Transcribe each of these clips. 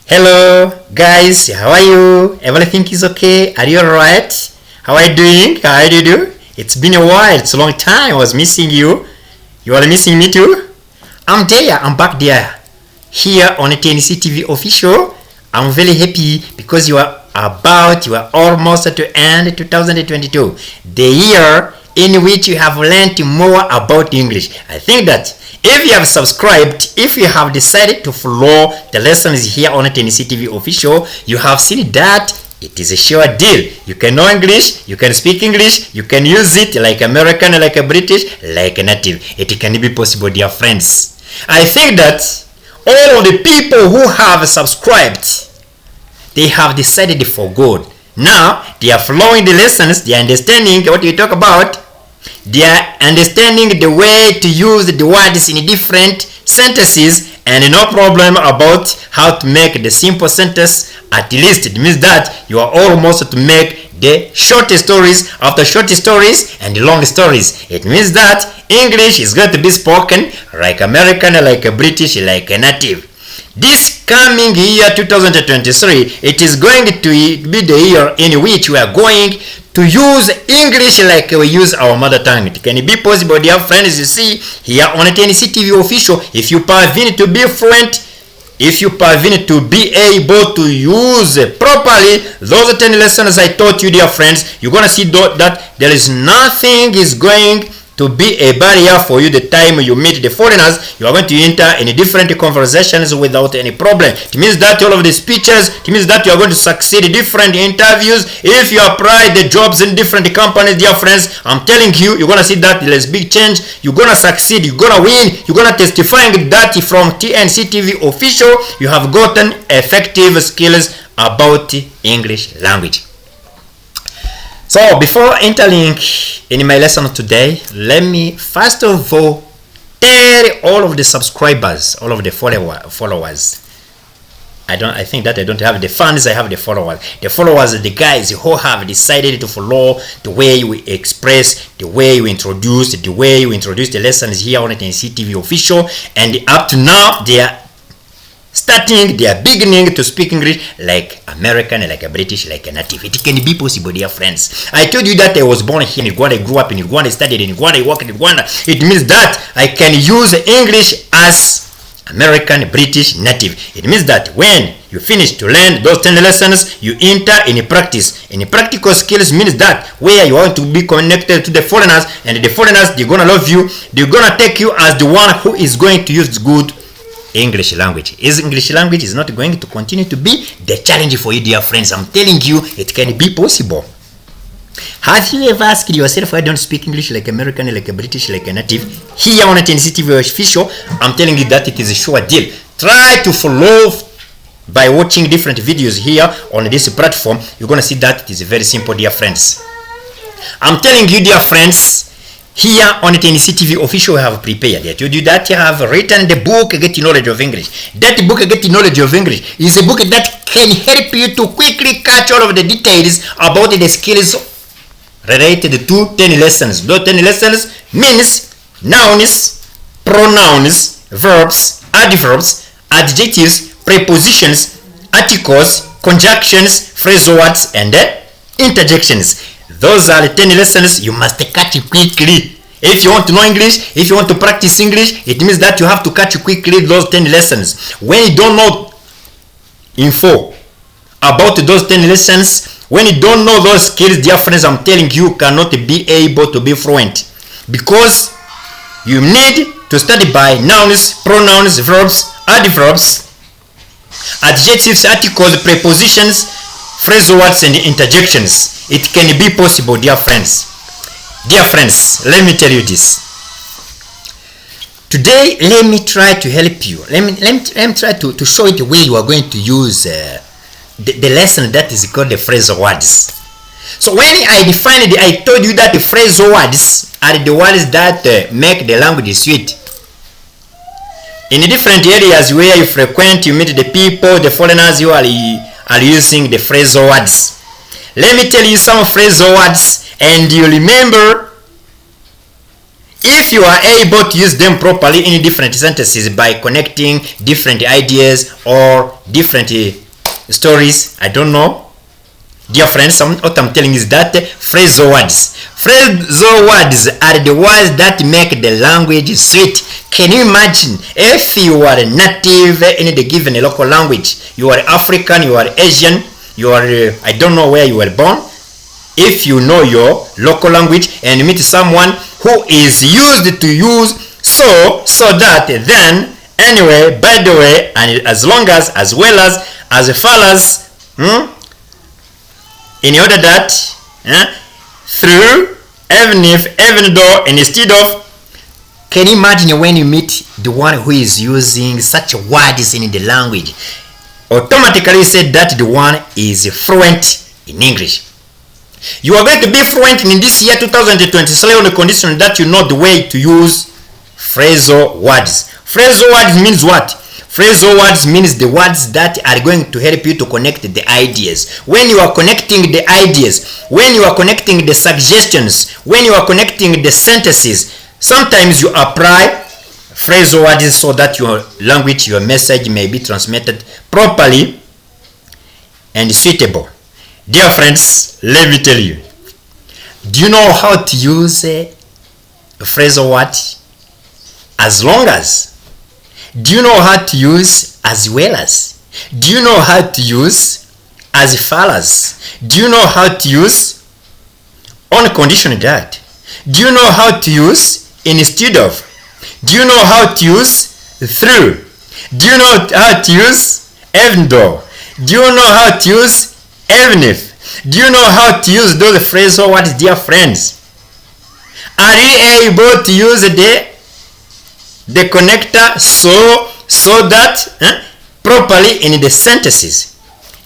Hello guys, how are you? Everything is okay? Are you alright? How are you doing? How do you do? It's been a while, it's a long time. I was missing you. You are missing me too? I'm there, I'm back there. Here on the TNC TV official. I'm very happy because you are almost to end 2022. The year in which you have learned more about English. I think that if you have subscribed, if you have decided to follow the lessons here on TNC TV official, you have seen that it is a sure deal. You can know English, you can speak English, you can use it like American, like a British, like a native. It can be possible, dear friends. I think that all of the people who have subscribed, they have decided for good. Now, they are following the lessons, they are understanding what you talk about, they are understanding the way to use the words in different sentences, and no problem about how to make the simple sentence. At least it means that you are almost to make the short stories after short stories and long stories. It means that English is going to be spoken like American, like a British, like a native. This coming year 2023, it is going to be the year in which we are going to use English like we use our mother tongue. It can be possible, dear friends. You see here on TNC TV official, if you pervin to be fluent, if you pervin to be able to use properly those 10 lessons I taught you, dear friends, you're gonna see that there is nothing is going to be a barrier for you. The time you meet the foreigners, you are going to enter in different conversations without any problem. It means that all of the speeches, it means that you are going to succeed in different interviews. If you apply the jobs in different companies, dear friends, I'm telling you, you're going to see that there's big change. You're going to succeed, you're going to win, you're going to testifying that from TNC TV official, you have gotten effective skills about English language. So before entering in my lesson today, let me first of all tell all of the subscribers, all of the followers. I think that I don't have the fans, I have the followers. The followers are the guys who have decided to follow the way we express, the way we introduce the lessons here on TNC TV official, and up to now they are beginning to speak English like American, like a British, like a native. It can be possible, dear friends. I told you that I was born here in Rwanda, I grew up in Rwanda, I studied in Rwanda, I work in Rwanda. It means that I can use English as American, British, native. It means that when you finish to learn those 10 lessons, you enter in practice. In practical skills means that where you want to be connected to the foreigners, and the foreigners, they're gonna love you, they're gonna take you as the one who is going to use good English language. English language is not going to continue to be the challenge for you, dear friends. I'm telling you, it can be possible. Have you ever asked yourself why I don't speak English like American, like a British, like a native? Here on TNC TV official, I'm telling you that it is a sure deal. Try to follow by watching different videos here on this platform. You're gonna see that it is very simple, dear friends. I'm telling you, dear friends, here on TNC TV official, we have prepared. I told you that you have written the book Get Knowledge of English. That book Get Knowledge of English is a book that can help you to quickly catch all of the details about the skills related to 10 lessons. Those 10 lessons means nouns, pronouns, verbs, adverbs, adjectives, prepositions, articles, conjunctions, phrasal words, and interjections. Those are the 10 lessons you must catch quickly. If you want to know English, if you want to practice English, it means that you have to catch quickly those 10 lessons. When you don't know info about those 10 lessons, when you don't know those skills, dear friends, I'm telling you, cannot be able to be fluent. Because you need to study by nouns, pronouns, verbs, adverbs, adjectives, articles, prepositions, phrasal words, and interjections. It can be possible, dear friends. Dear friends, let me tell you this. Today, let me try to help you. Let me try to show you the way you are going to use the lesson that is called the phrasal words. So when I defined it, I told you that the phrasal words are the words that make the language sweet. In different areas where you frequent, you meet the people, the foreigners who are using the phrasal words. Let me tell you some phrasal words, and you remember if you are able to use them properly in different sentences by connecting different ideas or different stories, I don't know. Dear friends, what I'm telling is that phrasal words. Phrasal words are the words that make the language sweet. Can you imagine if you are a native in the given local language? You are African, you are Asian, you are, I don't know where you were born. If you know your local language and you meet someone who is used to use so that, then, anyway, by the way, and as long as well as far as, in order that, through, even if, even though, instead of. Can you imagine when you meet the one who is using such words in the language? Automatically say that the one is fluent in English. You are going to be fluent in this year 2023 on the condition that you know the way to use phrasal words. Phrasal words means what? Phrasal words means the words that are going to help you to connect the ideas. When you are connecting the ideas, when you are connecting the suggestions, when you are connecting the sentences, sometimes you apply phrasal words so that your language, your message may be transmitted properly and suitable. Dear friends, let me tell you. Do you know how to use a phrasal word? As long as. Do you know how to use as well as? Do you know how to use as far as? Do you know how to use on condition that? Do you know how to use instead of? Do you know how to use through? Do you know how to use even though? Do you know how to use even if? Do you know how to use those phrasal words, dear friends? Are you able to use the connector so that properly in the sentences?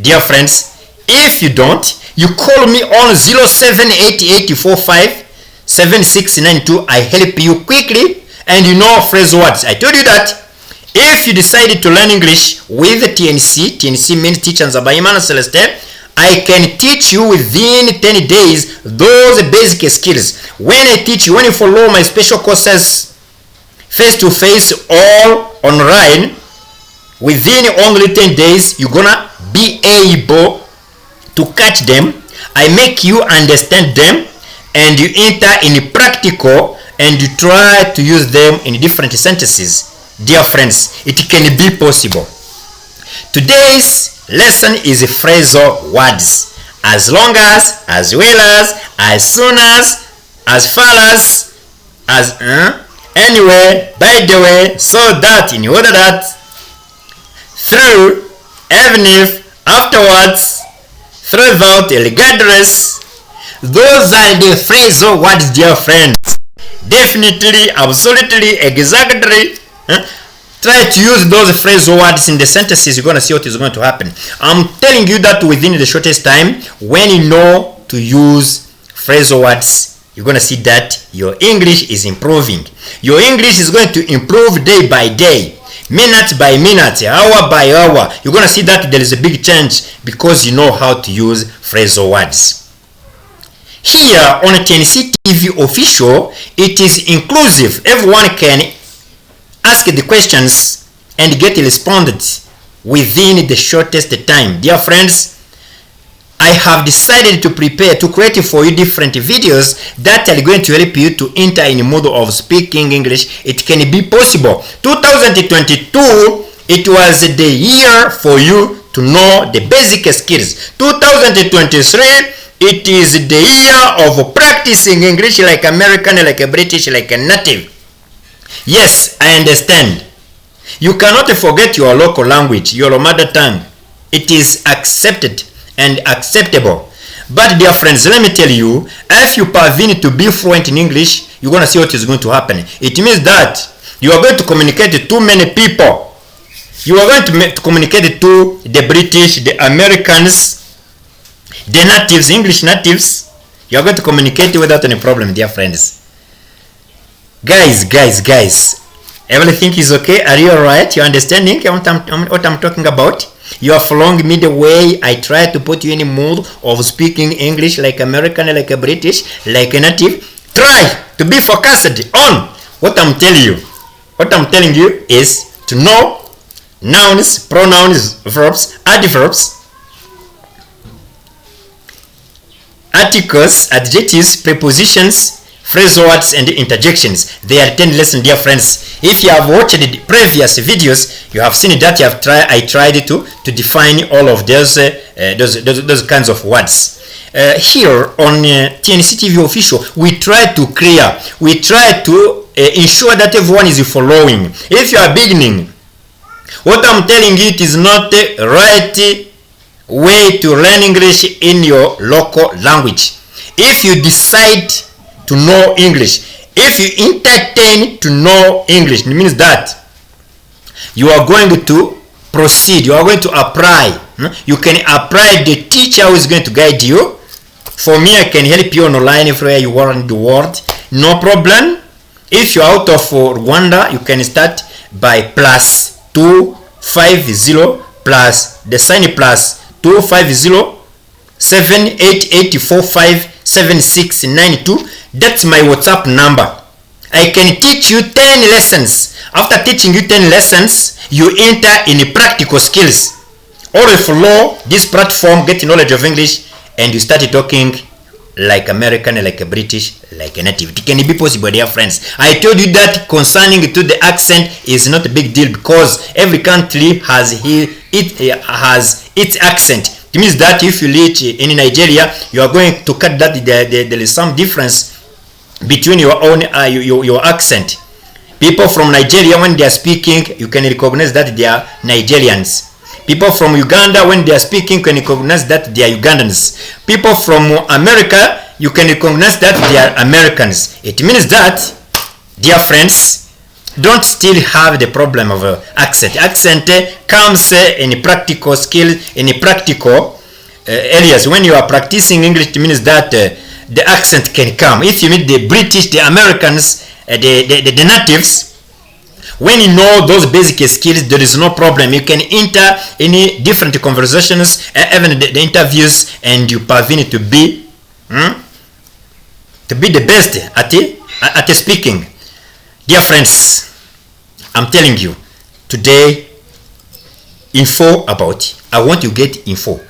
Dear friends, if you don't, you call me on 0788457692. I help you quickly and you know phrasal words. I told you that if you decided to learn English with the TNC means Teach and Zabaimana Celeste, I can teach you within 10 days those basic skills. When I teach you, when you follow my special courses face to face or online, within only 10 days, you're gonna be able to catch them. I make you understand them and you enter in practical and you try to use them in different sentences. Dear friends, it can be possible. Today's lesson is phrasal words. As long as well as soon as far as anyway, by the way, so that, in order that, through, even if, afterwards, throughout, regardless. Those are the phrasal words, dear friends. Definitely, absolutely, exactly. Try to use those phrasal words in the sentences. You're going to see what is going to happen. I'm telling you that within the shortest time, when you know to use phrasal words, you're going to see that your English is improving. Your English is going to improve day by day, minute by minute, hour by hour. You're going to see that there is a big change because you know how to use phrasal words. Here on TNC TV official, it is inclusive. Everyone can ask the questions and get responded within the shortest time. Dear friends, I have decided to create for you different videos that are going to help you to enter in the mode of speaking English. It can be possible. 2022, it was the year for you to know the basic skills. 2023, it is the year of practicing English like American, like a British, like a native. Yes, I understand. You cannot forget your local language, your mother tongue. It is accepted and acceptable. But dear friends, let me tell you, if you pervene to be fluent in English, you're going to see what is going to happen. It means that you are going to communicate to too many people. You are going to communicate to the British, the Americans, the natives, English natives. You are going to communicate without any problem, dear friends. Guys, everything is okay? Are you alright? You understanding what I'm talking about? You are following me the way I try to put you in a mood of speaking English like American, like a British, like a native. Try to be focused on What I'm telling you is to know nouns, pronouns, verbs, adverbs, articles, adjectives, prepositions, phrasal words, and interjections. They are 10 lessons, dear friends. If you have watched the previous videos, you have seen that I tried to define all of those kinds of words. Here on TNC TV official, we try to ensure that everyone is following. If you are beginning, what I'm telling you, it is not the right way to learn English in your local language. If you decide to know English, if you entertain to know English, it means that you are going to proceed, you are going to apply. You can apply. The teacher who is going to guide you. For me, I can help you online everywhere you are in the world, no problem. If you're out of Rwanda, you can start by +250 plus the sign plus 250 788457692. That's my WhatsApp number. I can teach you 10 lessons. After teaching you 10 lessons, you enter in practical skills. Always follow this platform, get knowledge of English, and you start talking like American, like a British, like a native. It can be possible, dear friends. I told you that concerning to the accent is not a big deal, because every country has its accent. It means that if you live in Nigeria, you are going to cut that there is some difference between your own your accent. People from Nigeria, when they are speaking, you can recognize that they are Nigerians. People from Uganda, when they are speaking, you can recognize that they are Ugandans. People from America, you can recognize that they are Americans. It means that, dear friends, don't still have the problem of accent. Accent comes in practical skills, in practical areas. When you are practicing English, it means that the accent can come. If you meet the British, the Americans, the natives, when you know those basic skills, there is no problem. You can enter any different conversations, even the interviews, and you parvene to be the best at speaking. Dear friends, I'm telling you today, I want you to get info.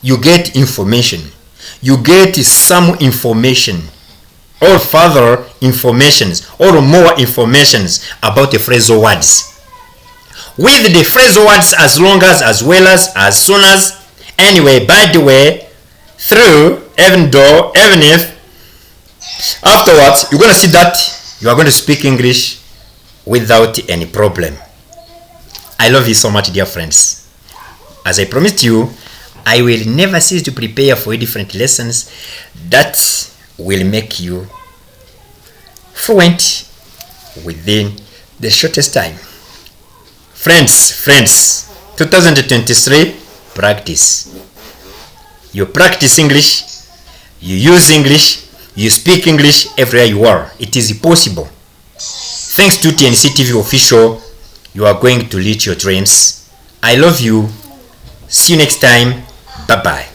You get information. You get some information, or further informations, or more informations about the phrasal words. With the phrasal words, as well as soon as, anyway, by the way, through, even if afterwards you're going to see that you are going to speak English without any problem. I love you so much, dear friends. As I promised you, I will never cease to prepare for you different lessons that will make you fluent within the shortest time. Friends, 2023, practice. You practice English, you use English, you speak English everywhere you are. It is possible. Thanks to TNC TV official, you are going to reach your dreams. I love you. See you next time. Bye-bye.